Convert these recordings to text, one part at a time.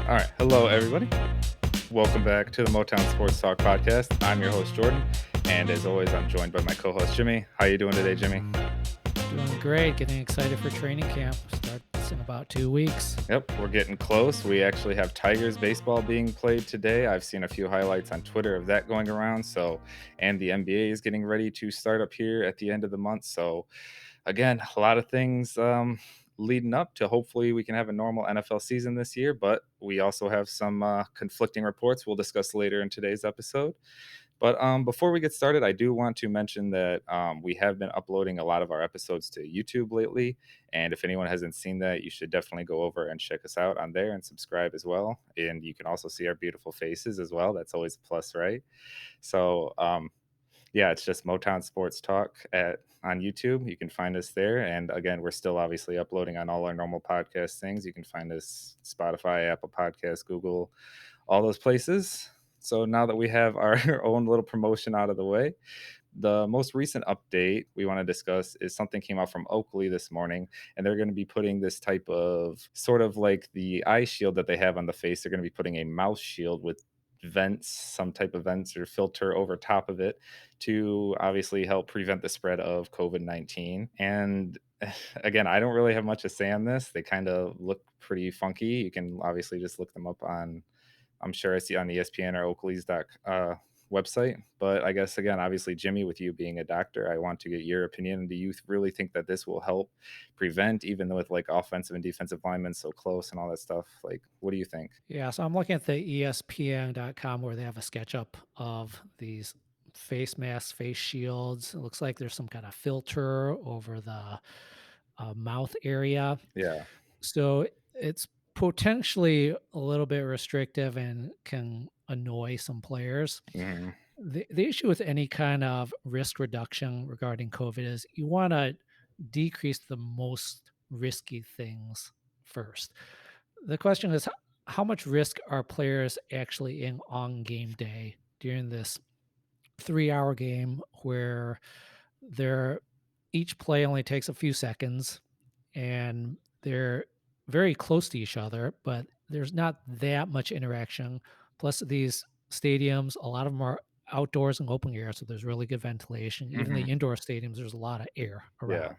All right. Hello, everybody. Welcome back to the Motown Sports Talk podcast. I'm your host, Jordan. And as always, I'm joined by my co-host, Jimmy. How you doing today, Jimmy? Doing great. Getting excited for training camp. Starts in about 2 weeks. Yep, we're getting close. We actually have Tigers baseball being played today. I've seen a few highlights on Twitter of that going around. And the NBA is getting ready to start up here at the end of the month. So, again, a lot of things leading up to hopefully we can have a normal NFL season this year. But we also have some conflicting reports we'll discuss later in today's episode. But before we get started, I do want to mention that we have been uploading a lot of our episodes to YouTube lately. And if anyone hasn't seen that, you should definitely go over and check us out on there and subscribe as well. And you can also see our beautiful faces as well. That's always a plus, right? So, yeah, it's just Motown Sports Talk on YouTube. You can find us there. And again, we're still obviously uploading on all our normal podcast things. You can find us Spotify, Apple Podcasts, Google, all those places. So now that we have our own little promotion out of the way, the most recent update we want to discuss is something came out from Oakley this morning, and they're going to be putting this type of sort of like the eye shield that they have on the face. They're going to be putting a mouth shield with vents, some type of vents or filter over top of it to obviously help prevent the spread of COVID-19. And again, I don't really have much to say on this. They kind of look pretty funky. You can obviously just look them up on, I'm sure I see on ESPN or Oakley's website. But I guess, again, obviously, Jimmy, with you being a doctor, I want to get your opinion. Do you really think that this will help prevent, even though with like offensive and defensive linemen so close and all that stuff? Like, what do you think? Yeah, so I'm looking at the ESPN.com where they have a SketchUp of these face masks, face shields. It looks like there's some kind of filter over the mouth area. Yeah. So it's potentially a little bit restrictive and can annoy some players. Hmm. The issue with any kind of risk reduction regarding COVID is you want to decrease the most risky things first. The question is, how much risk are players actually in on game day during this 3 hour game where they're each play only takes a few seconds and they're very close to each other, but there's not that much interaction. Plus, these stadiums, a lot of them are outdoors and open air, so there's really good ventilation. Even the Hmm. indoor stadiums, there's a lot of air Yeah.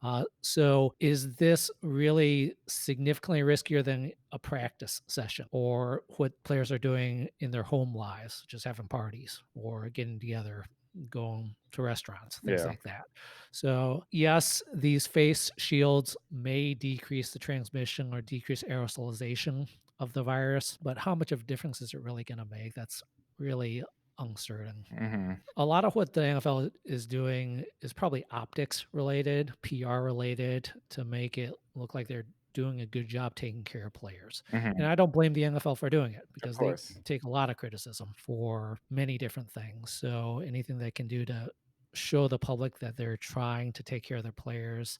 around. So, is this really significantly riskier than a practice session or what players are doing in their home lives, just having parties or getting together, going to restaurants, things Yeah. like that? So, yes, these face shields may decrease the transmission or decrease aerosolization of the virus, but how much of a difference is it really going to make? That's really uncertain. Hmm. A lot of what the NFL is doing is probably optics related, PR related to make it look like they're doing a good job taking care of players. And Hmm. I don't blame the NFL for doing it Of because they course. take a lot of criticism for many different things. So anything they can do to show the public that they're trying to take care of their players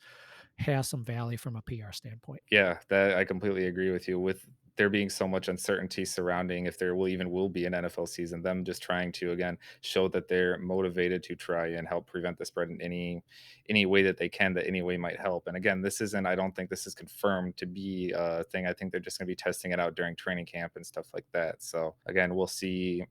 has some value from a PR standpoint. Yeah, that I completely agree with you. With there being so much uncertainty surrounding if there will be an NFL season, them just trying to again show that they're motivated to try and help prevent the spread in any way that they can, that any way might help. And again, this isn't, I don't think this is confirmed to be a thing. I think they're just going to be testing it out during training camp and stuff like that. So again, we'll see.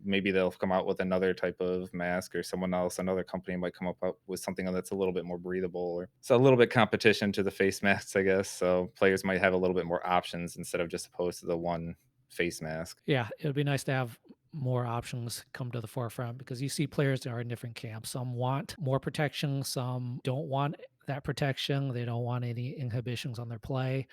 Maybe they'll come out with another type of mask, or someone else, another company might come up with something that's a little bit more breathable, or so a little bit competition to the face masks, I guess. So players might have a little bit more options instead of just opposed to the one face mask. Yeah, it would be nice to have more options come to the forefront because you see players that are in different camps. Some want more protection, some don't want that protection. They don't want any inhibitions on their play.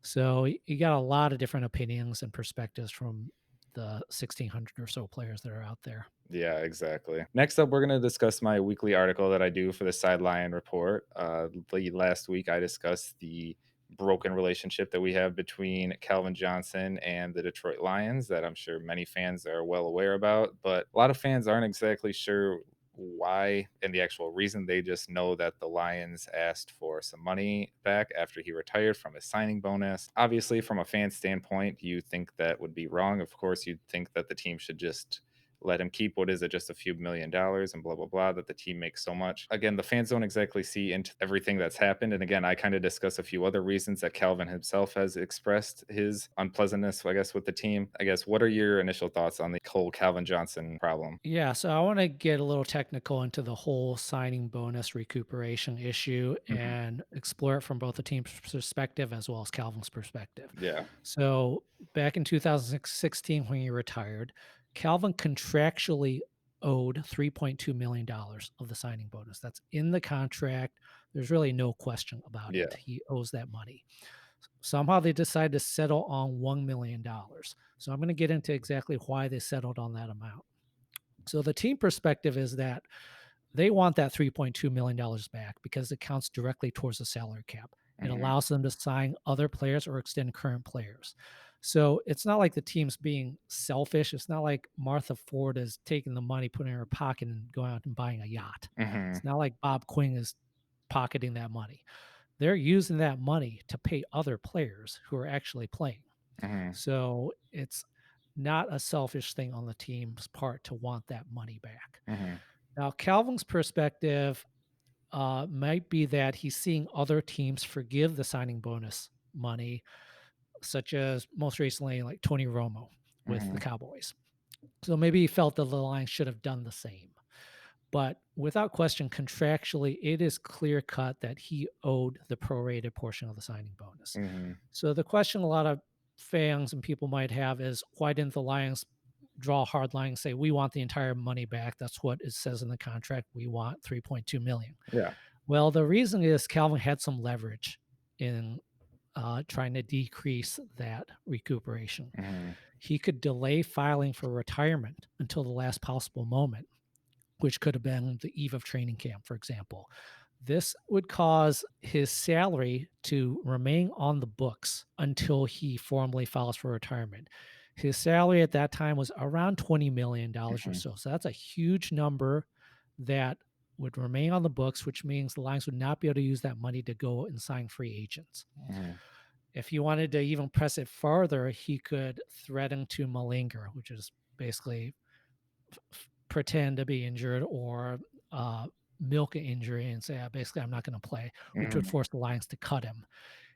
So you got a lot of different opinions and perspectives from the 1,600 or so players that are out there. Yeah, exactly. Next up, we're going to discuss my weekly article that I do for the Sideline Report. Last week, I discussed the broken relationship that we have between Calvin Johnson and the Detroit Lions, that I'm sure many fans are well aware about. But a lot of fans aren't exactly sure why and the actual reason. They just know that the Lions asked for some money back after he retired from his signing bonus. Obviously, from a fan standpoint, you think that would be wrong. Of course, you'd think that the team should just let him keep what is it, just a few $1 million and blah blah blah, that the team makes so much. Again, the fans don't exactly see into everything that's happened. And again, I kind of discuss a few other reasons that Calvin himself has expressed his unpleasantness, I guess, with the team. I guess, what are your initial thoughts on the whole Calvin Johnson problem? Yeah, so I want to get a little technical into the whole signing bonus recuperation issue Mhm. and explore it from both the team's perspective as well as Calvin's perspective. Yeah. So, back in 2016, when he retired, Calvin contractually owed $3.2 million dollars of the signing bonus. That's in the contract. There's really no question about it. Yeah. He owes that money. Somehow they decided to settle on $1 million. Dollars. So, I'm going to get into exactly why they settled on that amount. So the team perspective is that they want that $3.2 million dollars back because it counts directly towards the salary cap. It Mhm. allows them to sign other players or extend current players. So it's not like the team's being selfish. It's not like Martha Ford is taking the money, putting it in her pocket, and going out and buying a yacht. Mhm. It's not like Bob Quinn is pocketing that money. They're using that money to pay other players who are actually playing. Mhm. So it's not a selfish thing on the team's part to want that money back. Mhm. Now, Calvin's perspective might be that he's seeing other teams forgive the signing bonus money, such as most recently, like Tony Romo with the Mhm. Cowboys. So maybe he felt that the Lions should have done the same. But without question, contractually, it is clear cut that he owed the prorated portion of the signing bonus. Mhm. So the question a lot of fans and people might have is why didn't the Lions draw a hard line and say we want the entire money back? That's what it says in the contract. We want 3.2 million. Yeah. Well, the reason is Calvin had some leverage in trying to decrease that recuperation. Mhm. He could delay filing for retirement until the last possible moment, which could have been the eve of training camp, for example. This would cause his salary to remain on the books until he formally files for retirement. His salary at that time was around $20 million dollars or Mhm. so. So that's a huge number that would remain on the books, which means the Lions would not be able to use that money to go and sign free agents. Mhm. If he wanted to even press it further, he could threaten to malinger, which is basically pretend to be injured or uh, milk an injury and say, basically, I'm not going to play, which would Mhm. force the Lions to cut him.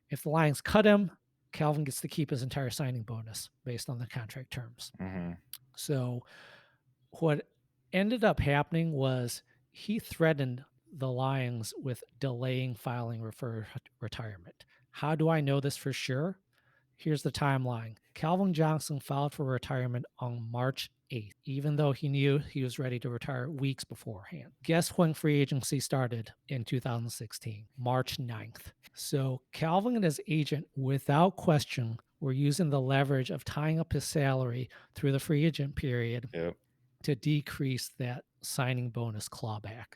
If the Lions cut him, Calvin gets to keep his entire signing bonus based on the contract terms. Mhm. So what ended up happening was he threatened the Lions with delaying filing for retirement. How do I know this for sure? Here's the timeline. Calvin Johnson filed for retirement on March 8th, even though he knew he was ready to retire weeks beforehand. Guess when free agency started in 2016? March 9th. So Calvin and his agent, without question, were using the leverage of tying up his salary through the free agent period Yep. to decrease that signing bonus clawback.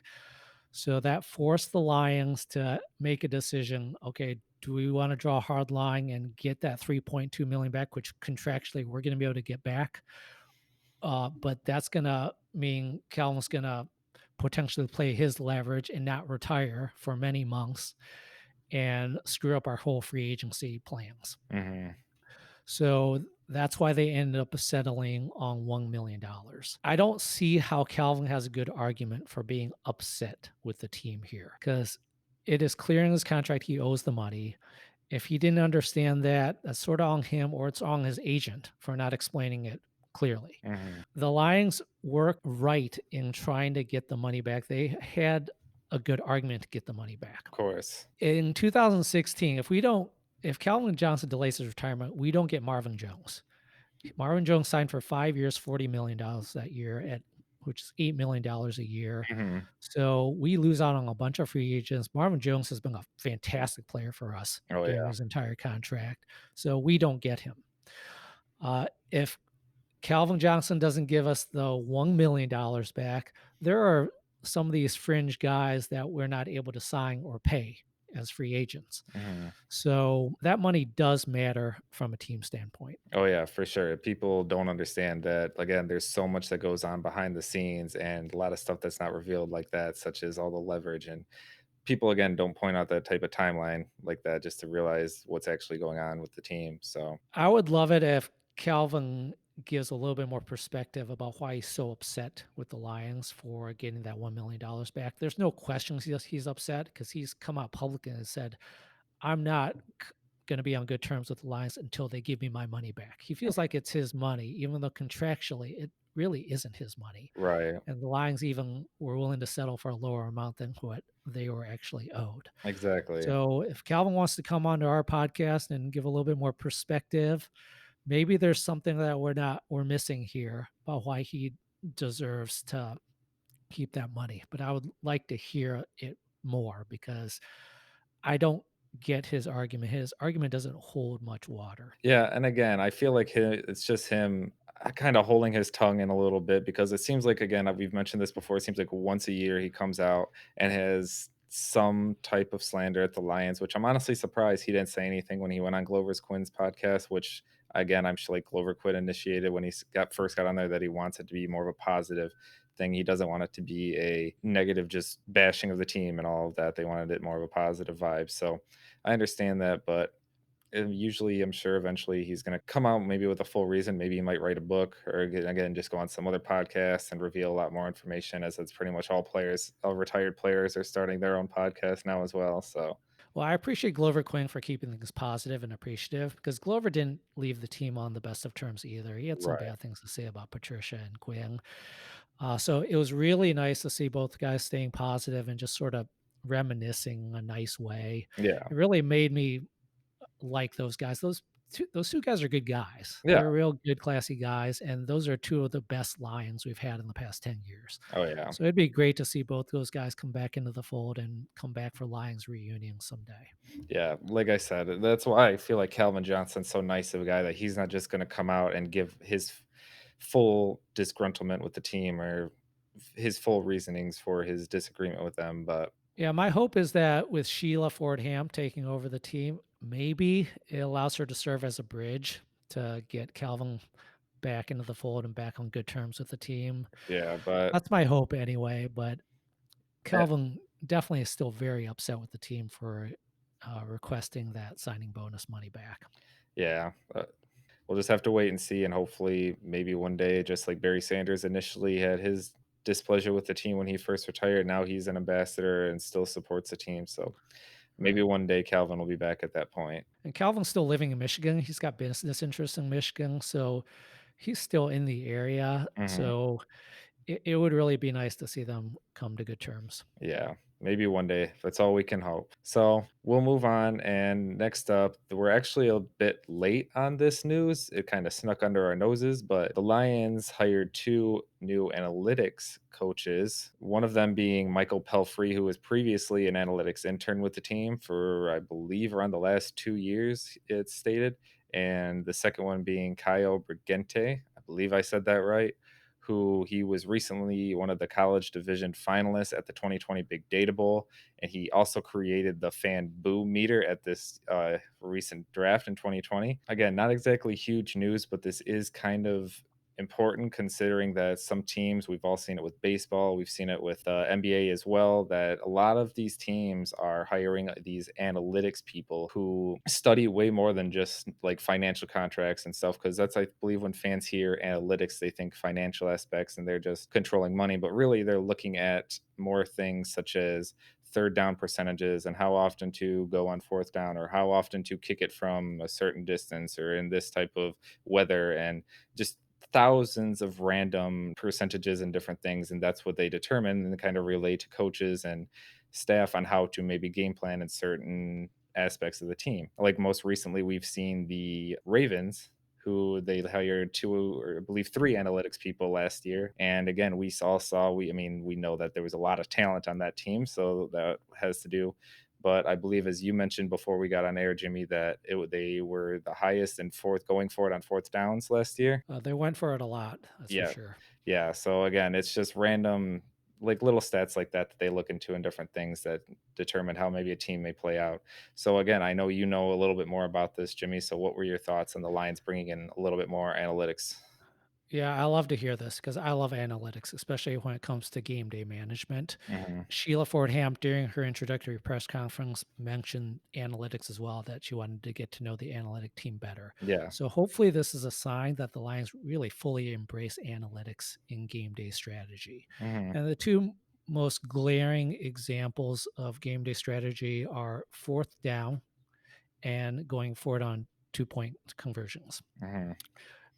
So that forced the Lions to make a decision. Okay, do we want to draw a hard line and get that 3.2 million back, which contractually we're going to be able to get back? But that's going to mean Calvin's going to potentially play his leverage and not retire for many months and screw up our whole free agency plans. Mhm. So that's why they ended up settling on $1 million. dollars. I don't see how Calvin has a good argument for being upset with the team here because it is clear in his contract he owes the money. If he didn't understand that, that's sort of on him or it's on his agent for not explaining it clearly. Mhm. The Lions were right in trying to get the money back. They had a good argument to get the money back. Of course. In 2016, if Calvin Johnson delays his retirement, we don't get Marvin Jones. Marvin Jones signed for 5 years, $40 million that year at which is $8 million a year. Mhm. So we lose out on a bunch of free agents. Marvin Jones has been a fantastic player for us Oh during yeah. his entire contract. So we don't get him. If Calvin Johnson doesn't give us the $1 million back, there are some of these fringe guys that we're not able to sign or pay as free agents. Mhm. So that money does matter from a team standpoint. Oh yeah, for sure. People don't understand that. Again, there's so much that goes on behind the scenes and a lot of stuff that's not revealed like that, such as all the leverage. And people again don't point out that type of timeline like that just to realize what's actually going on with the team. So I would love it if Calvin gives a little bit more perspective about why he's so upset with the Lions for getting that $1 million back. There's no question he's upset because he's come out publicly and said, "I'm not going to be on good terms with the Lions until they give me my money back." He feels like it's his money, even though contractually it really isn't his money. Right. And the Lions even were willing to settle for a lower amount than what they were actually owed. Exactly. So if Calvin wants to come onto our podcast and give a little bit more perspective, maybe there's something that we're missing here about why he deserves to keep that money. But I would like to hear it more because I don't get his argument. His argument doesn't hold much water. Yeah, and again, I feel like it's just him kind of holding his tongue in a little bit because it seems like again we've mentioned this before. It seems like once a year he comes out and has some type of slander at the Lions, which I'm honestly surprised he didn't say anything when he went on Glover's Quinn's podcast. Which again, I'm sure like Glover Quinn initiated when he got on there that he wants it to be more of a positive thing. He doesn't want it to be a negative, just bashing of the team and all of that. They wanted it more of a positive vibe. So I understand that, but and usually, I'm sure eventually he's going to come out maybe with a full reason. Maybe he might write a book or again, just go on some other podcast and reveal a lot more information as it's pretty much all players, all retired players are starting their own podcast now as well. So, Well, I appreciate Glover Quinn for keeping things positive and appreciative because Glover didn't leave the team on the best of terms either. He had some right. bad things to say about Patricia and Quinn. So it was really nice to see both guys staying positive and just sort of reminiscing in a nice way. Yeah. It really made me like those guys. Those two guys are good guys. Yeah. They're real good, classy guys, and those are two of the best Lions we've had in the past 10 years. Oh, yeah. So it'd be great to see both those guys come back into the fold and come back for Lions reunion someday. Yeah. Like I said, that's why I feel like Calvin Johnson's so nice of a guy that he's not just going to come out and give his full disgruntlement with the team or his full reasonings for his disagreement with them. But Yeah, my hope is that with Sheila Fordham taking over the team, maybe it allows her to serve as a bridge to get Calvin back into the fold and back on good terms with the team. yeah, but That's my hope anyway, but Calvin definitely is still very upset with the team for requesting that signing bonus money back. yeah. We'll just have to wait and see, and hopefully, maybe one day, just like Barry Sanders initially had his displeasure with the team when he first retired, now he's an ambassador and still supports the team. So maybe Right. one day Calvin will be back at that point. And Calvin's still living in Michigan. He's got business interests in Michigan, so he's still in the area. Mhm. So it would really be nice to see them come to good terms. Yeah, maybe one day. That's all we can hope. So we'll move on. And next up, we're actually a bit late on this news. It kind of snuck under our noses, but the Lions hired two new analytics coaches, one of them being Michael Pelfrey, who was previously an analytics intern with the team for, I believe, around the last 2 years, it's stated. And the second one being Caio Brigente. I believe I said that right, who he was recently one of the college division finalists at the 2020 Big Data Bowl. And he also created the fan boo meter at this recent draft in 2020. Again, not exactly huge news, but this is kind of important considering that some teams, we've all seen it with baseball, we've seen it with NBA as well, that a lot of these teams are hiring these analytics people who study way more than just like financial contracts and stuff. Because that's, I believe, when fans hear analytics, they think financial aspects and they're just controlling money, but really they're looking at more things such as third down percentages and how often to go on fourth down or how often to kick it from a certain distance or in this type of weather, and just thousands of random percentages and different things. And that's what they determine and kind of relay to coaches and staff on how to maybe game plan in certain aspects of the team. Like most recently, we've seen the Ravens, who they hired two or I believe three analytics people last year. And again, I mean, we know that there was a lot of talent on that team. So that has to do. But I believe, as you mentioned before we got on air, Jimmy, that they were the highest in fourth, going for it on fourth downs last year. They went for it a lot, that's for Yeah. sure. Yeah. So again, it's just random, like little stats like that they look into in different things that determine how maybe a team may play out. So again, I know you know a little bit more about this, Jimmy. So what were your thoughts on the Lions bringing in a little bit more analytics? Yeah, I love to hear this because I love analytics, especially when it comes to game day management. Hmm. Sheila Fordham, during her introductory press conference, mentioned analytics as well, that she wanted to get to know the analytic team better. Yeah. So hopefully, this is a sign that the Lions really fully embrace analytics in game day strategy. Hmm. And the two most glaring examples of game day strategy are fourth down and going forward on 2 point conversions. Hmm.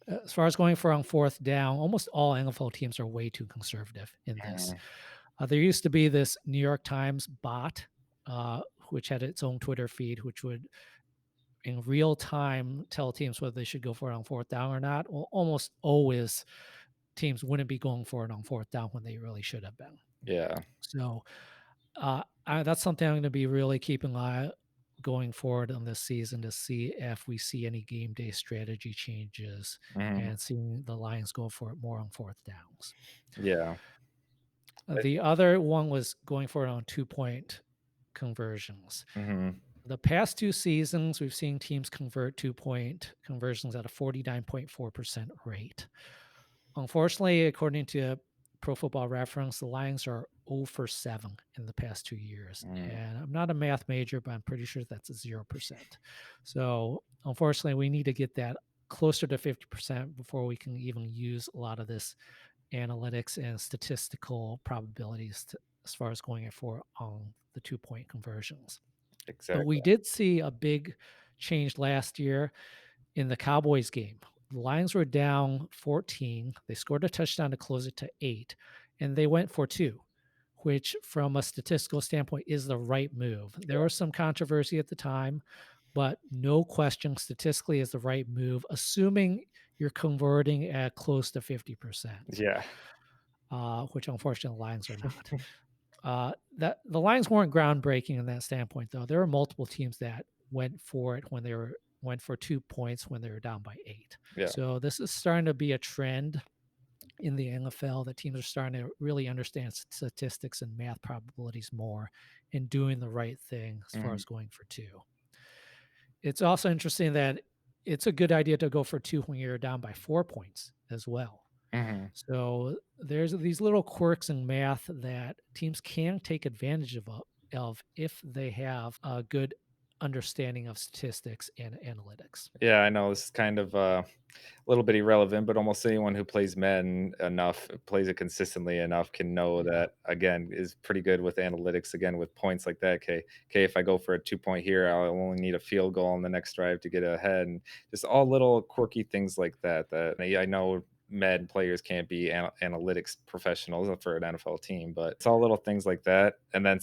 As far as going for on fourth down, almost all NFL teams are way too conservative in this. Hmm. There used to be this New York Times bot, which had its own Twitter feed, which would in real time tell teams whether they should go for it on fourth down or not. Well, almost always teams wouldn't be going for it on fourth down when they really should have been. Yeah. So that's something I'm going to be really keeping an eye going forward on this season to see if we see any game day strategy changes Hmm. and seeing the Lions go for it more on fourth downs. Yeah. The other one was going for it on 2 point conversions. Hmm. The past two seasons, we've seen teams convert 2 point conversions at a 49.4% rate. Unfortunately, according to Pro Football Reference, the Lions are 0 for 7 in the past 2 years. And I'm not a math major, but I'm pretty sure that's a 0%. So, unfortunately, we need to get that closer to 50% before we can even use a lot of this analytics and statistical probabilities as far as going for on the 2 point conversions. But we Exactly. did see a big change last year in the Cowboys game. The Lions were down 14. They scored a touchdown to close it to 8, and they went for two, which, from a statistical standpoint, is the right move. There was some controversy at the time, but no question, statistically, is the right move, assuming you're converting at close to 50%, Yeah. which unfortunately the Lions are not. That the Lions weren't groundbreaking in that standpoint, though. There were multiple teams that went for it when they went for 2 points when they were down by 8. Yeah. So this is starting to be a trend in the NFL that teams are starting to really understand statistics and math probabilities more and doing the right thing as far Hmm. as going for two. It's also interesting that it's a good idea to go for two when you're down by 4 points as well. Hmm. So there's these little quirks in math that teams can take advantage of if they have a good understanding of statistics and analytics. Yeah, I know this is kind of a little bit irrelevant, but almost anyone who plays Madden enough, plays it consistently enough, can know Yeah. that again is pretty good with analytics. Again, with points like that, okay, if I go for a 2 point here, I'll only need a field goal on the next drive to get ahead, and just all little quirky things like that. That I know Madden players can't be analytics professionals for an NFL team, but it's all little things like that. And then,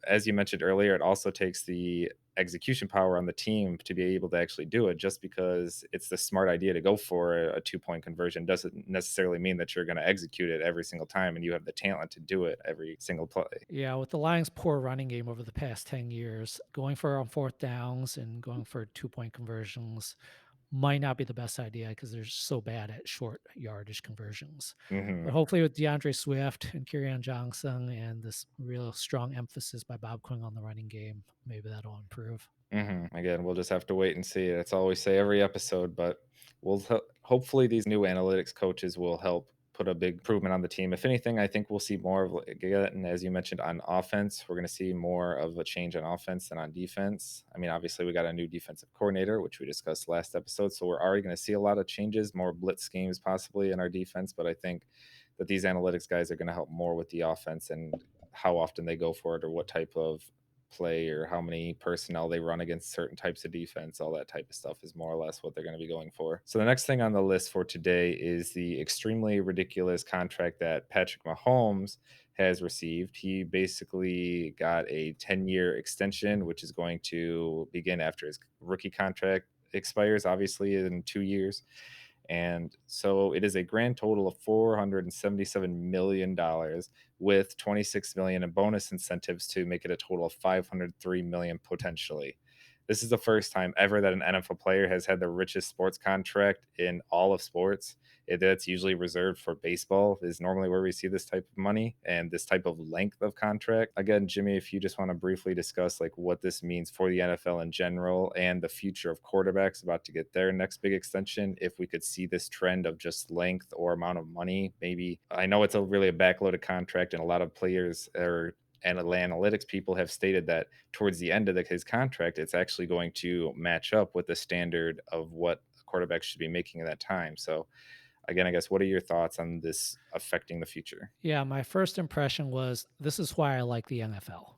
as you mentioned earlier, it also takes the execution power on the team to be able to actually do it. Just because it's the smart idea to go for a 2 point conversion doesn't necessarily mean that you're going to execute it every single time and you have the talent to do it every single play. Yeah, with the Lions' poor running game over the past 10 years, going for on fourth downs and going for 2 point conversions might not be the best idea because they're so bad at short yardage conversions. Hmm. But hopefully, with DeAndre Swift and Kerryon Johnson and this real strong emphasis by Bob Quinn on the running game, maybe that'll improve. Hmm. Again, we'll just have to wait and see. That's all we say every episode, but hopefully these new analytics coaches will help put a big improvement on the team. If anything, I think we'll see more of and as you mentioned on offense, we're going to see more of a change on offense than on defense. I mean, obviously we got a new defensive coordinator, which we discussed last episode, so we're already going to see a lot of changes, more blitz schemes possibly in our defense. But I think that these analytics guys are going to help more with the offense and how often they go for it or what type of play or how many personnel they run against certain types of defense, all that type of stuff is more or less what they're going to be going for. So the next thing on the list for today is the extremely ridiculous contract that Patrick Mahomes has received. He basically got a 10-year extension, which is going to begin after his rookie contract expires, obviously in 2 years. And so it is a grand total of $477 million with 26 million in bonus incentives to make it a total of 503 million potentially. this is the first time ever that an NFL player has had the richest sports contract in all of sports. That's usually reserved for baseball, is normally where we see this type of money and this type of length of contract. Again, Jimmy, if you just want to briefly discuss like what this means for the NFL in general and the future of quarterbacks about to get their next big extension, if we could see this trend of just length or amount of money, maybe. I know it's a really a backloaded contract, and a lot of players or analytics people have stated that towards the end of his contract, it's actually going to match up with the standard of what a quarterback should be making at that time. So, again, I guess, what are your thoughts on this affecting the future? Yeah, my first impression was this is why I like the NFL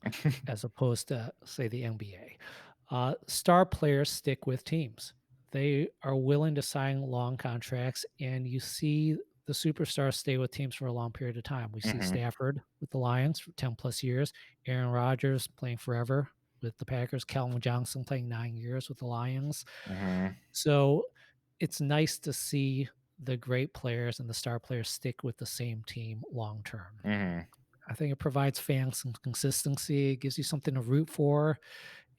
as opposed to, say, the NBA. Star players stick with teams. They are willing to sign long contracts, and you see the superstars stay with teams for a long period of time. We see Hmm. Stafford with the Lions for 10 plus years, Aaron Rodgers playing forever with the Packers, Calvin Johnson playing 9 years with the Lions. Hmm. So it's nice to see the great players and the star players stick with the same team long term. Hmm. I think it provides fans some consistency, it gives you something to root for,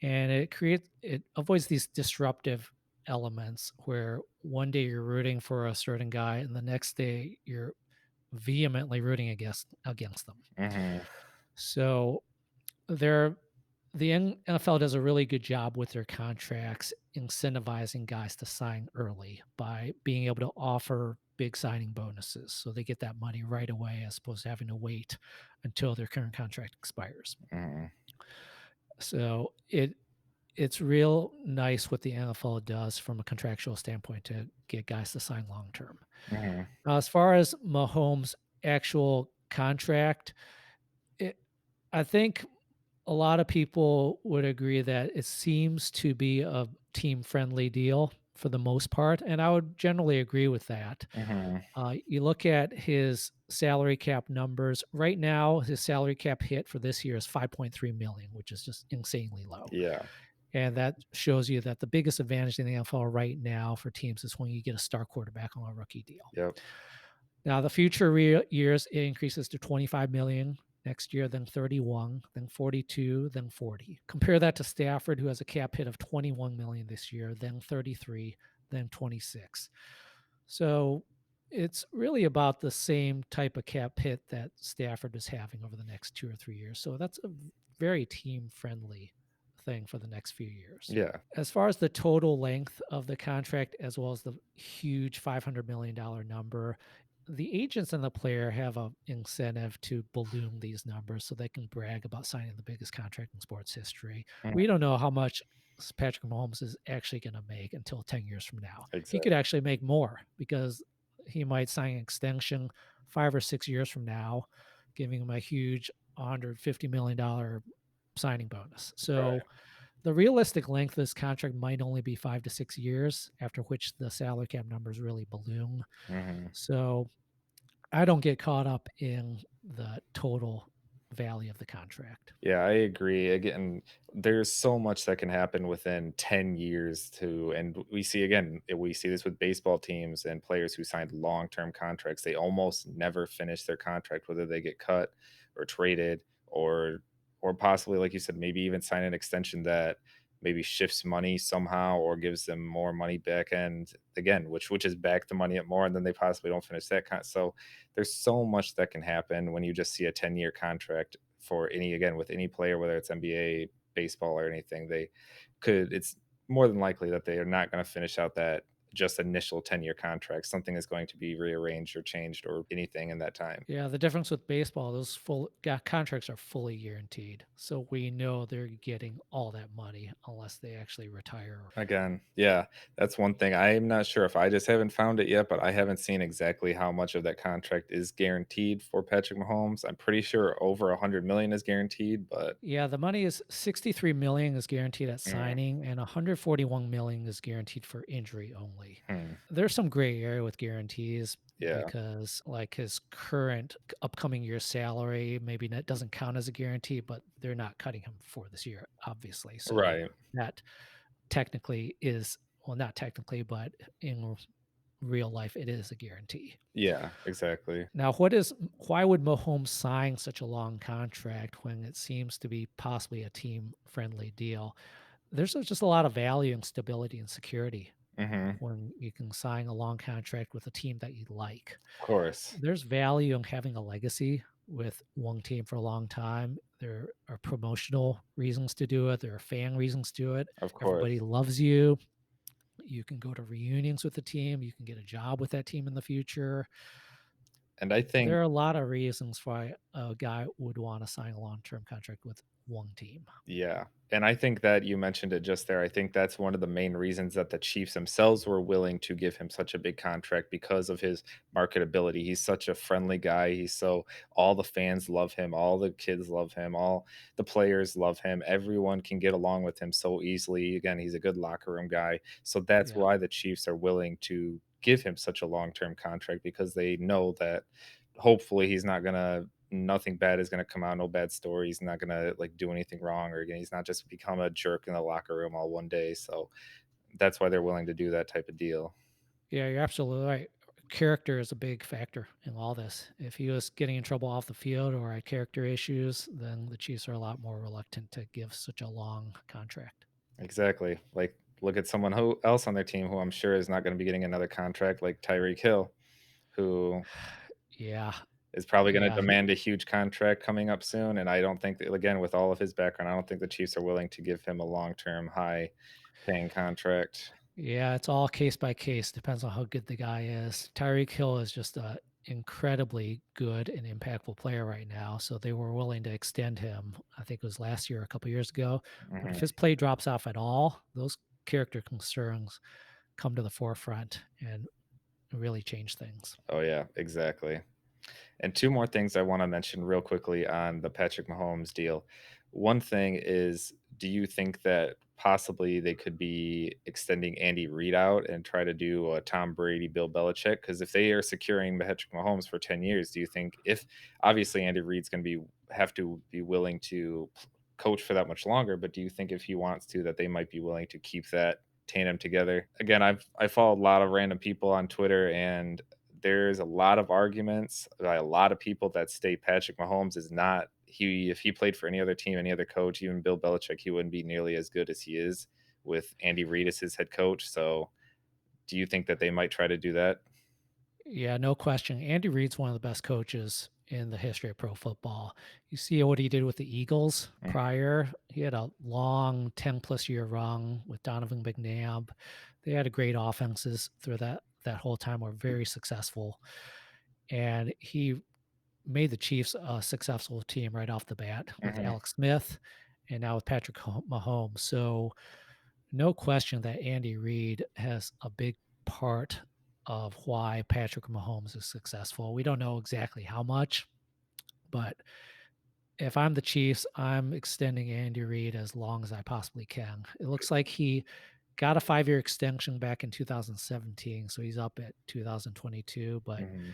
and it avoids these disruptive elements where one day you're rooting for a certain guy and the next day you're vehemently rooting against them. Hmm. So they're the NFL does a really good job with their contracts incentivizing guys to sign early by being able to offer big signing bonuses so they get that money right away as opposed to having to wait until their current contract expires. Hmm. So it's real nice what the NFL does from a contractual standpoint to get guys to sign long term. Hmm. Now, as far as Mahomes' actual contract, it, I think a lot of people would agree that it seems to be a team friendly deal for the most part. And I would generally agree with that. Hmm. You look at his salary cap numbers right now, his salary cap hit for this year is 5.3 million, which is just insanely low. Yeah. And that shows you that the biggest advantage in the NFL right now for teams is when you get a star quarterback on a rookie deal. Yep. Now, the future years, it increases to 25 million next year, then 31, then 42, then 40. Compare that to Stafford, who has a cap hit of 21 million this year, then 33, then 26. So it's really about the same type of cap hit that Stafford is having over the next 2 or 3 years. So that's a very team friendly thing for the next few years. Yeah. As far as the total length of the contract, as well as the huge $500 million number, the agents and the player have a incentive to balloon these numbers so they can brag about signing the biggest contract in sports history. Mhm. We don't know how much Patrick Mahomes is actually going to make until 10 years from now. He Exactly. could actually make more because he might sign an extension 5 or 6 years from now, giving him a huge $150 million signing bonus. So Right. the realistic length of this contract might only be 5 to 6 years, after which the salary cap numbers really balloon. Hmm. So I don't get caught up in the total value of the contract. Yeah, I agree. Again, there's so much that can happen within 10 years too. And we see again, we see this with baseball teams and players who signed long-term contracts. They almost never finish their contract, whether they get cut or traded or possibly, like you said, maybe even sign an extension that maybe shifts money somehow or gives them more money back end again, which is back the money up more, and then they possibly don't finish that so there's so much that can happen when you just see a 10-year contract for any again with any player, whether it's NBA, baseball, or anything. It's more than likely that they are not going to finish out that just initial 10-year contract. Something is going to be rearranged or changed or anything in that time. Yeah, the difference with baseball, those contracts are fully guaranteed. So we know they're getting all that money unless they actually retire. Again, yeah, that's one thing. I'm not sure if I just haven't found it yet, but I haven't seen exactly how much of that contract is guaranteed for Patrick Mahomes. I'm pretty sure over 100 million is guaranteed, but Yeah, the money is 63 million is guaranteed at mm, signing and 141 million is guaranteed for injury only. hmm, There's some gray area with guarantees yeah, because like his current upcoming year's salary maybe that doesn't count as a guarantee, but they're not cutting him for this year, obviously. So right, that technically is, well, not technically, but in real life, it is a guarantee. yeah, exactly. Now, why would Mahomes sign such a long contract when it seems to be possibly a team friendly deal? just a lot of value and stability and security Mhm. when you can sign a long contract with a team that you like. Of course. There's value in having a legacy with one team for a long time. There are promotional reasons to do it. There are fan reasons to do it. Of course. Everybody loves you. You can go to reunions with the team. You can get a job with that team in the future. And I think There are a lot of reasons why a guy would want to sign a long-term contract with one team. yeah, and I think that you mentioned it just there. I think that's one of the main reasons that the Chiefs themselves were willing to give him such a big contract because of his marketability. He's such a friendly guy. He's so all the fans love him, all the kids love him, all the players love him. Everyone can get along with him so easily. Again, he's a good locker room guy. So that's Yeah. why the Chiefs are willing to give him such a long-term contract because they know that hopefully he's not gonna nothing bad is gonna come out, no bad story. He's not gonna like do anything wrong, or again, he's not just become a jerk in the locker room all one day. So that's why they're willing to do that type of deal. Yeah, you're absolutely right. Character is a big factor in all this. If he was getting in trouble off the field or had character issues, then the Chiefs are a lot more reluctant to give such a long contract. Exactly. Like look at someone who else on their team who I'm sure is not going to be getting another contract, like Tyreek Hill, who Yeah. is probably going to Yeah. demand a huge contract coming up soon. And I don't think that, again, with all of his background, I don't think the Chiefs are willing to give him a long-term, high-paying contract. Yeah, it's all case by case. Depends on how good the guy is. Tyreek Hill is just a incredibly good and impactful player right now. So they were willing to extend him. I think it was last year, a couple years ago. But if Mhm. his play drops off at all, those character concerns come to the forefront and really change things. Oh yeah, exactly. And two more things I want to mention real quickly on the Patrick Mahomes deal. One thing is, do you think that possibly they could be extending Andy Reid out and try to do a Tom Brady, Bill Belichick? Because if they are securing Patrick Mahomes for 10 years, do you think if obviously Andy Reid's going to be have to be willing to coach for that much longer, but do you think if he wants to that they might be willing to keep that tandem together? Again, I follow a lot of random people on Twitter and there's a lot of arguments by a lot of people that state Patrick Mahomes is not he if he played for any other team, any other coach, even Bill Belichick, he wouldn't be nearly as good as he is with Andy Reid as his head coach. So, do you think that they might try to do that? Yeah, no question. Andy Reid's one of the best coaches in the history of pro football. You see what he did with the Eagles Mhm, prior. He had a long 10 plus year run with Donovan McNabb. They had a great offenses through that whole time, were very successful. And he made the Chiefs a successful team right off the bat with mhm, Alex Smith and now with Patrick Mahomes. So no question that Andy Reid has a big part of why Patrick Mahomes is successful. We don't know exactly how much, but if I'm the Chiefs, I'm extending Andy Reid as long as I possibly can. It looks like he got a 5-year extension back in 2017, so he's up at 2022, but mhm.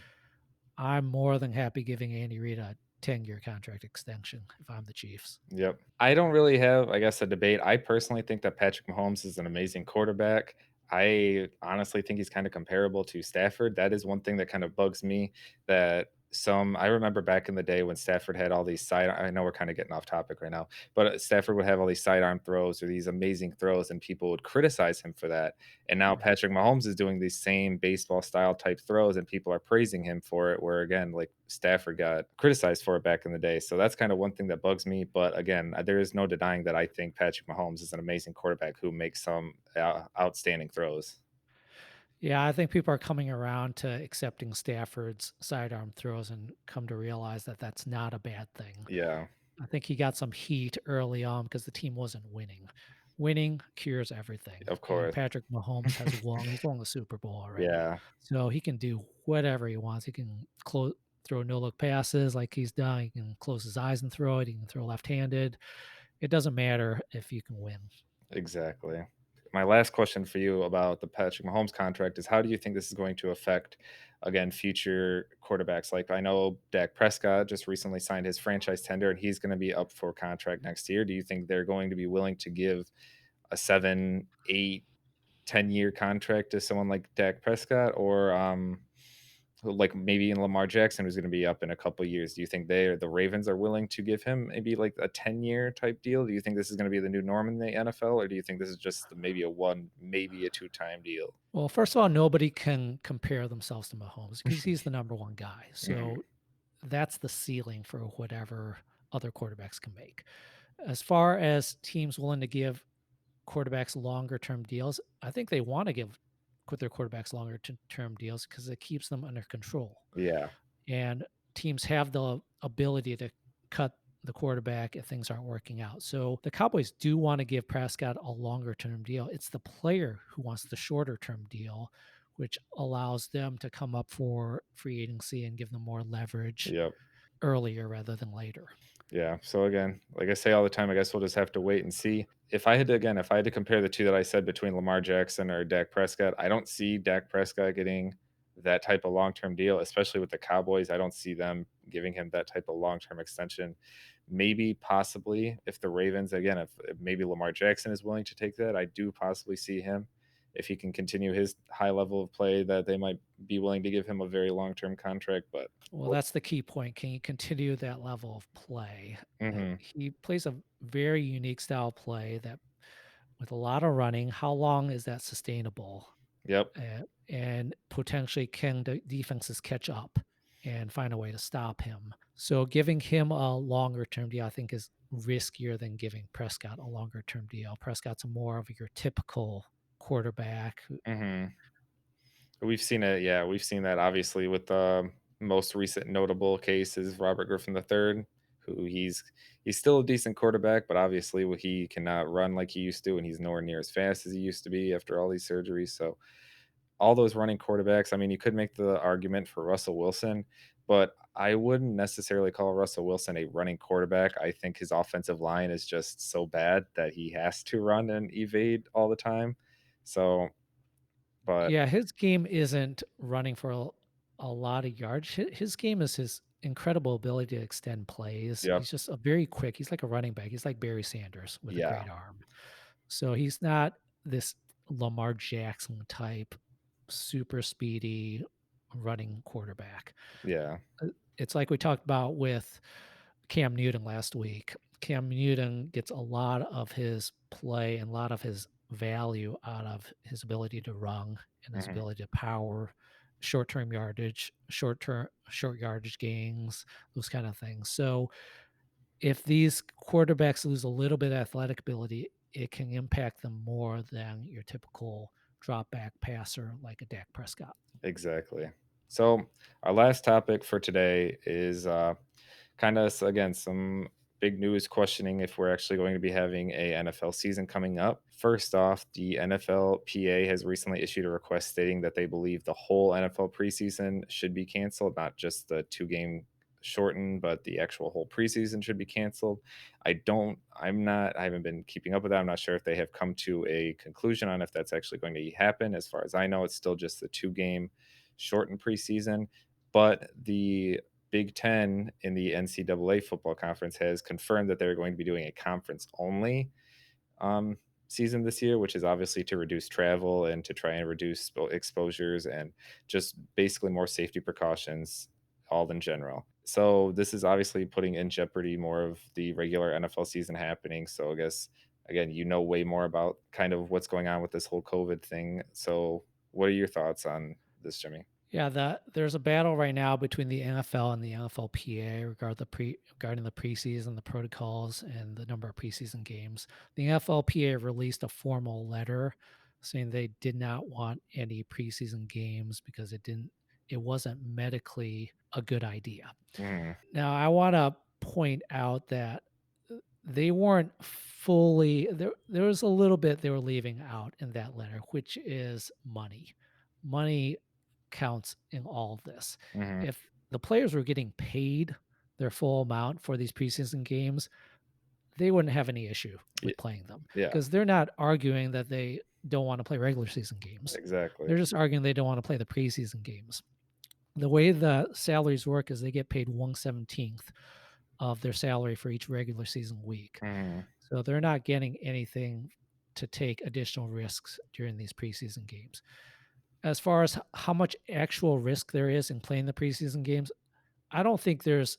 I'm more than happy giving Andy Reid a 10-year contract extension if I'm the Chiefs. Yep. I don't really have, I guess, a debate. I personally think that Patrick Mahomes is an amazing quarterback. I honestly think he's kind of comparable to Stafford. That is one thing that kind of bugs me that I remember back in the day when Stafford had all these I know we're kind of getting off topic right now, but Stafford would have all these sidearm throws or these amazing throws and people would criticize him for that. And now Right. Patrick Mahomes is doing these same baseball style type throws and people are praising him for it. Where again, like Stafford got criticized for it back in the day. So that's kind of one thing that bugs me. But again, there is no denying that I think Patrick Mahomes is an amazing quarterback who makes some outstanding throws. Yeah, I think people are coming around to accepting Stafford's sidearm throws and come to realize that that's not a bad thing. Yeah, I think he got some heat early on because the team wasn't winning. Winning cures everything, of and course. Patrick Mahomes has won. He's won the Super Bowl already, Yeah, so he can do whatever he wants. He can throw no look passes like he's done. He can close his eyes and throw it. He can throw left handed. It doesn't matter if you can win. exactly. My last question for you about the Patrick Mahomes contract is how do you think this is going to affect, again, future quarterbacks? Like I know Dak Prescott just recently signed his franchise tender and he's going to be up for contract next year. Do you think they're going to be willing to give a 7, 8, 10-year contract to someone like Dak Prescott? Or like maybe in Lamar Jackson, who's going to be up in a couple years? Do you think they or the Ravens are willing to give him maybe like a 10-year type deal? Do you think this is going to be the new norm in the NFL, or do you think this is just maybe a one, maybe a two-time deal? Well, first of all, nobody can compare themselves to Mahomes because he's the number one guy. Hmm. So that's the ceiling for whatever other quarterbacks can make. As far as teams willing to give quarterbacks longer term deals, I think they want to give their quarterbacks longer term deals because it keeps them under control. Yeah. And teams have the ability to cut the quarterback if things aren't working out. So the Cowboys do want to give Prescott a longer term deal. It's the player who wants the shorter term deal, which allows them to come up for free agency and give them more leverage Yep. earlier rather than later. Yeah. So again, like I say all the time, I guess we'll just have to wait and see. If I had to again, if I had to compare the two that I said between Lamar Jackson or Dak Prescott, I don't see Dak Prescott getting that type of long-term deal, especially with the Cowboys. I don't see them giving him that type of long-term extension. Maybe possibly if the Ravens, again, if maybe Lamar Jackson is willing to take that, I do possibly see him if he can continue his high level of play that they might be willing to give him a very long-term contract. But Well, that's the key point. Can he continue that level of play? mhm, He plays a very unique style of play that with a lot of running. How long is that sustainable? yep. And potentially can the defenses catch up and find a way to stop him? So giving him a longer term deal, I think, is riskier than giving Prescott a longer term deal. Prescott's more of your typical quarterback. Mhm. We've seen it, yeah, we've seen that obviously with the most recent notable case is Robert Griffin III, who he's still a decent quarterback, but obviously he cannot run like he used to, and he's nowhere near as fast as he used to be after all these surgeries. So all those running quarterbacks, I mean, you could make the argument for Russell Wilson, but I wouldn't necessarily call Russell Wilson a running quarterback. I think his offensive line is just so bad that he has to run and evade all the time. So, but Yeah, his game isn't running for a lot of yards. His game is his incredible ability to extend plays. yep, He's just a very quick. He's like a running back. He's like Barry Sanders with a yeah, great arm. So he's not this Lamar Jackson type super speedy running quarterback. yeah. It's like we talked about with Cam Newton last week. Cam Newton gets a lot of his play and a lot of his value out of his ability to run and his Mhm. ability to power short-term yardage, short yardage gains, those kind of things. So if these quarterbacks lose a little bit of athletic ability, it can impact them more than your typical drop back passer like a Dak Prescott. Exactly. So, our last topic for today is kind of, again, some big news questioning if we're actually going to be having a NFL season coming up. First off, the NFLPA has recently issued a request stating that they believe the whole NFL preseason should be canceled, not just the two-game shortened, but the actual whole preseason should be canceled. I haven't been keeping up with that. I'm not sure if they have come to a conclusion on if that's actually going to happen. As far as I know, it's still just the two-game shortened preseason, but the Big 10 in the NCAA football conference has confirmed that they're going to be doing a conference only um, season this year, which is obviously to reduce travel and to try and reduce exposures and just basically more safety precautions, all in general. So this is obviously putting in jeopardy more of the regular NFL season happening. So I guess again, you know way more about kind of what's going on with this whole COVID thing. So what are your thoughts on this, Jimmy? Yeah, there's a battle right now between the NFL and the NFLPA regarding the preseason, the protocols, and the number of preseason games. The NFLPA released a formal letter saying they did not want any preseason games because it wasn't medically a good idea. Mhm. Now, I want to point out that they weren't fully there. There was a little bit they were leaving out in that letter, which is money. Money counts in all of this. Mhm. If the players were getting paid their full amount for these preseason games, they wouldn't have any issue Y- with playing them Yeah, because they're not arguing that they don't want to play regular season games. exactly. They're just arguing they don't want to play the preseason games. The way the salaries work is they get paid 1/17th of their salary for each regular season week. Mhm. So they're not getting anything to take additional risks during these preseason games. As far as how much actual risk there is in playing the preseason games, I don't think there's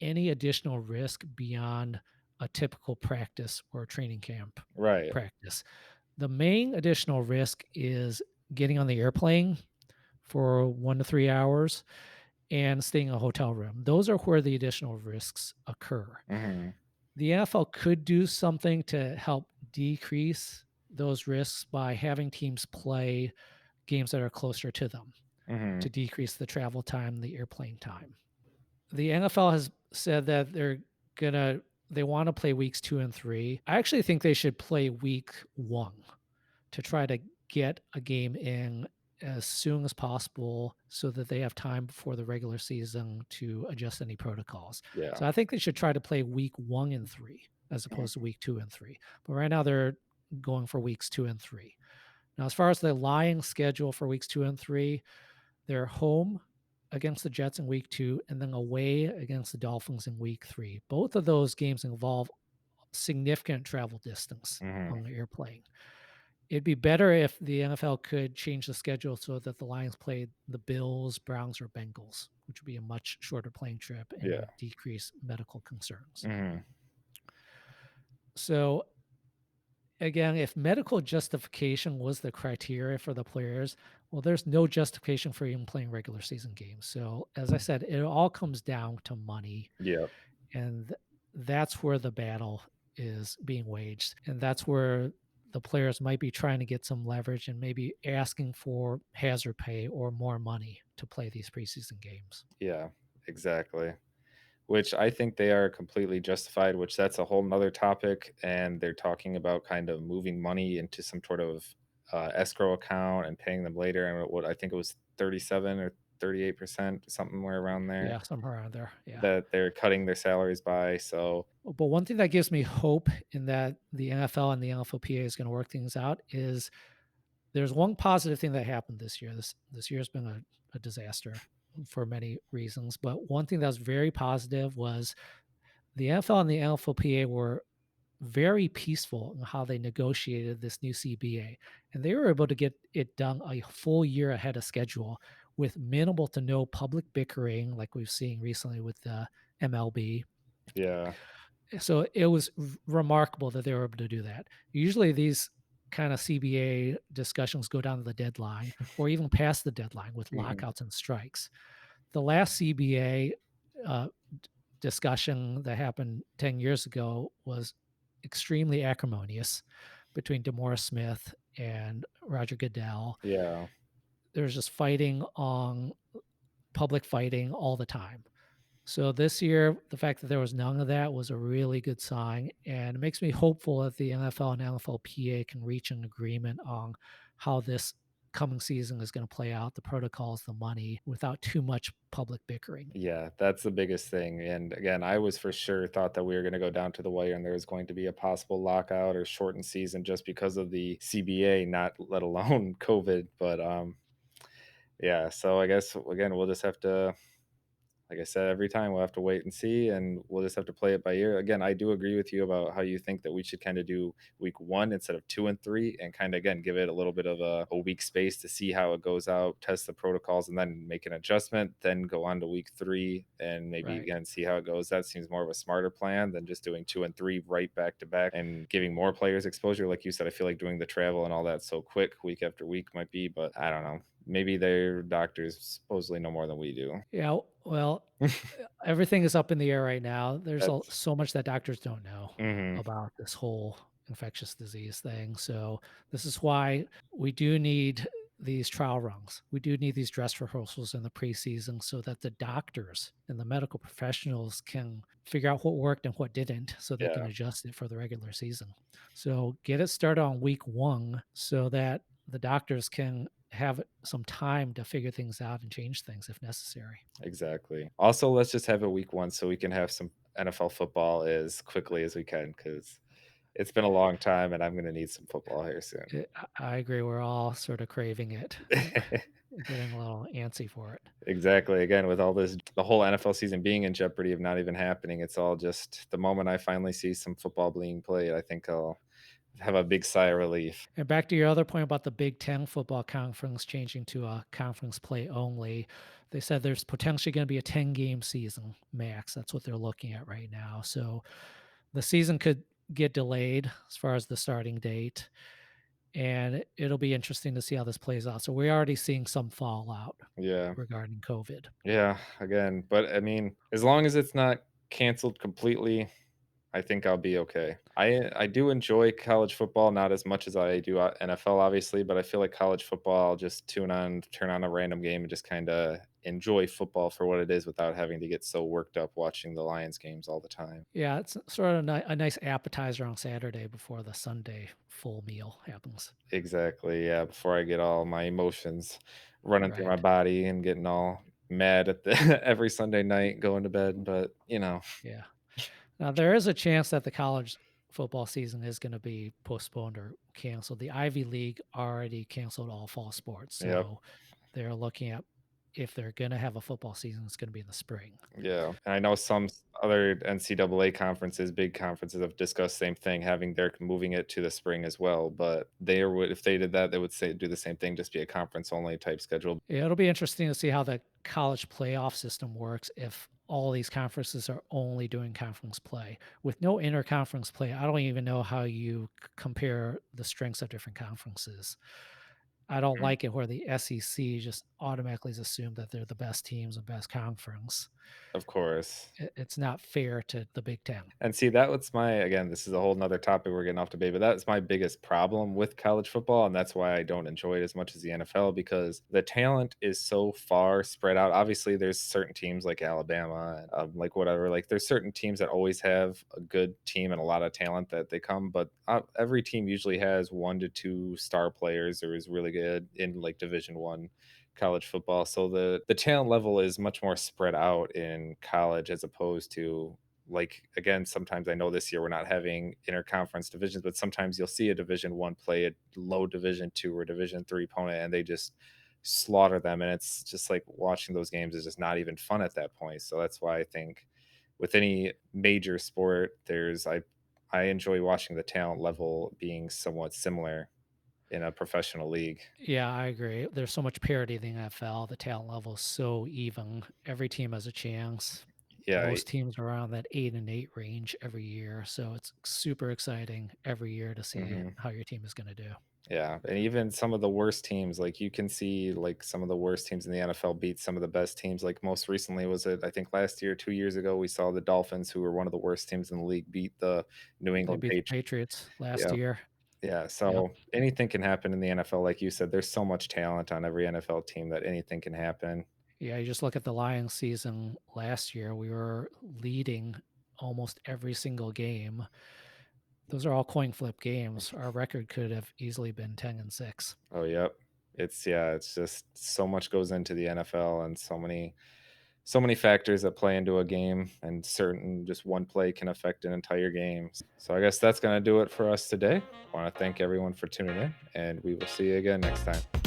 any additional risk beyond a typical practice or training camp Right. practice. The main additional risk is getting on the airplane for 1 to 3 hours and staying in a hotel room. Those are where the additional risks occur. Mhm. The NFL could do something to help decrease those risks by having teams play games that are closer to them to Mhm. decrease the travel time, the airplane time. The NFL has said that gonna they want to play weeks 2 and 3. I actually think they should play week 1 to try to get a game in as soon as possible so that they have time before the regular season to adjust any protocols. Yeah. So I think they should try to play week 1 and 3 as Mhm. opposed to week 2 and 3. But right now they're going for weeks 2 and 3. Now, as far as the lying schedule for weeks 2 and 3, they're home against the Jets in week 2 and then away against the Dolphins in week 3. Both of those games involve significant travel distance Mhm. on the airplane. It'd be better if the NFL could change the schedule so that the Lions played the Bills, Browns, or Bengals, which would be a much shorter plane trip Yeah. and decrease medical concerns. Mhm. So, again, if medical justification was the criteria for the players, well, there's no justification for even playing regular season games. So, as I said, it all comes down to money, Yep. and that's where the battle is being waged, and that's where the players might be trying to get some leverage and maybe asking for hazard pay or more money to play these preseason games. Yeah. Exactly. Which I think they are completely justified, which that's a whole nother topic. And they're talking about kind of moving money into some sort of escrow account and paying them later. And what I think it was 37 or 38%, somewhere around there, Yeah, somewhere around there. Yeah. that they're cutting their salaries by. So, But one thing that gives me hope in that the NFL and the NFLPA is going to work things out is there's one positive thing that happened this year. This year's been a disaster for many reasons, but one thing that was very positive was the NFL and the NFLPA were very peaceful in how they negotiated this new CBA, and they were able to get it done a full year ahead of schedule with minimal to no public bickering, like we've seen recently with the MLB. yeah. So it was remarkable that they were able to do that. Usually these kind of CBA discussions go down to the deadline or even past the deadline with Mhm. lockouts and strikes. The last CBA uh, discussion that happened 10 years ago was extremely acrimonious between DeMaurice Smith and Roger Goodell. Yeah. There was just fighting on public fighting all the time. So this year, the fact that there was none of that was a really good sign, and it makes me hopeful that the NFL and NFLPA can reach an agreement on how this coming season is going to play out, the protocols, the money, without too much public bickering. Yeah, that's the biggest thing. And again, I was for sure thought that we were going to go down to the wire and there was going to be a possible lockout or shortened season just because of the CBA, not let alone COVID. But yeah, so I guess again, we'll just have to, like I said, every time we'll have to wait and see, and we'll just have to play it by ear. Again, I do agree with you about how you think that we should kind of do week 1 instead of 2 and 3, and kind of again give it a little bit of a week space to see how it goes out, test the protocols, and then make an adjustment. Then go on to week 3 and maybe Right. again see how it goes. That seems more of a smarter plan than just doing 2 and 3 right back to back and giving more players exposure. Like you said, I feel like doing the travel and all that so quick week after week might be, but I don't know. Maybe their doctors supposedly know more than we do. Yeah. Well, everything is up in the air right now. There's That's so much that doctors don't know mhm. about this whole infectious disease thing. So this is why we do need these trial runs. We do need these dress rehearsals in the preseason so that the doctors and the medical professionals can figure out what worked and what didn't so they can Yeah, adjust it for the regular season. So get it started on week 1 so that the doctors can have some time to figure things out and change things if necessary. exactly. Also, let's just have a week 1 so we can have some NFL football as quickly as we can because it's been a long time and I'm gonna need some football here soon. I agree. We're all sort of craving it, getting a little antsy for it. Exactly. Again, with all this the whole NFL season being in jeopardy of not even happening, it's all just the moment I finally see some football being played, I think have a big sigh of relief. And back to your other point about the Big 10 football conference changing to a conference play only, they said there's potentially going to be a 10-game season max. That's what they're looking at right now. So the season could get delayed as far as the starting date, and it'll be interesting to see how this plays out. So we're already seeing some fallout Yeah. regarding COVID. Yeah, again, but I mean, as long as it's not canceled completely, I think I'll be okay. I do enjoy college football, not as much as I do NFL, obviously, but I feel like college football, I'll just turn on a random game and just kind of enjoy football for what it is without having to get so worked up watching the Lions games all the time. Yeah, it's sort of a nice appetizer on Saturday before the Sunday full meal happens. Exactly. Yeah, before I get all my emotions running through my Right. body and getting all mad at the every Sunday night going to bed, but Yeah. Now, there is a chance that the college football season is going to be postponed or canceled. The Ivy League already canceled all fall sports. yep. So they're looking at if they're going to have a football season, it's going to be in the spring. Yeah, and I know some other NCAA conferences, big conferences have discussed same thing, having their moving it to the spring as well, but they would if they did that, they would say do the same thing, just be a conference only type schedule. Yeah, it'll be interesting to see how the college playoff system works if all these conferences are only doing conference play. With no interconference play, I don't even know how you compare the strengths of different conferences. I don't Mhm. like it where the SEC just automatically is assumed that they're the best teams and best conference. Of course. It's not fair to the Big 10. And see, that was my again, this is a whole nother topic we're getting off debate, but that's my biggest problem with college football, and that's why I don't enjoy it as much as the NFL because the talent is so far spread out. Obviously, there's certain teams like Alabama, like whatever. Like there's certain teams that always have a good team and a lot of talent that they come, but every team usually has 1 to 2 star players or is really good in like Division 1 college football. So the talent level is much more spread out in college as opposed to like again sometimes I know this year we're not having interconference divisions, but sometimes you'll see a Division 1 play a low Division 2 or Division 3 opponent and they just slaughter them, and it's just like watching those games is just not even fun at that point. So that's why I think with any major sport I enjoy watching the talent level being somewhat similar in a professional league. Yeah, I agree. There's so much parity in the NFL. The talent level is so even. Every team has a chance. Yeah. Most teams are around that 8-8 range every year. So it's super exciting every year to see Mhm. how your team is going to do. Yeah, and even some of the worst teams, like, you can see, like, some of the worst teams in the NFL beat some of the best teams, like, most recently was it I think last year, 2 years ago, we saw the Dolphins, who were one of the worst teams in the league, beat the New They England beat the Patriots. Patriots last Yeah, year. yeah, Yep. so anything can happen in the NFL, like you said, there's so much talent on every NFL team that anything can happen. Yeah, you just look at the Lions season last year, we were leading almost every single game. Those are all coin flip games. Our record could have easily been 10-6. Oh, yep. It's just so much goes into the NFL and so many factors that play into a game, and certain just one play can affect an entire game. So I guess that's going to do it for us today. I want to thank everyone for tuning in, and we will see you again next time.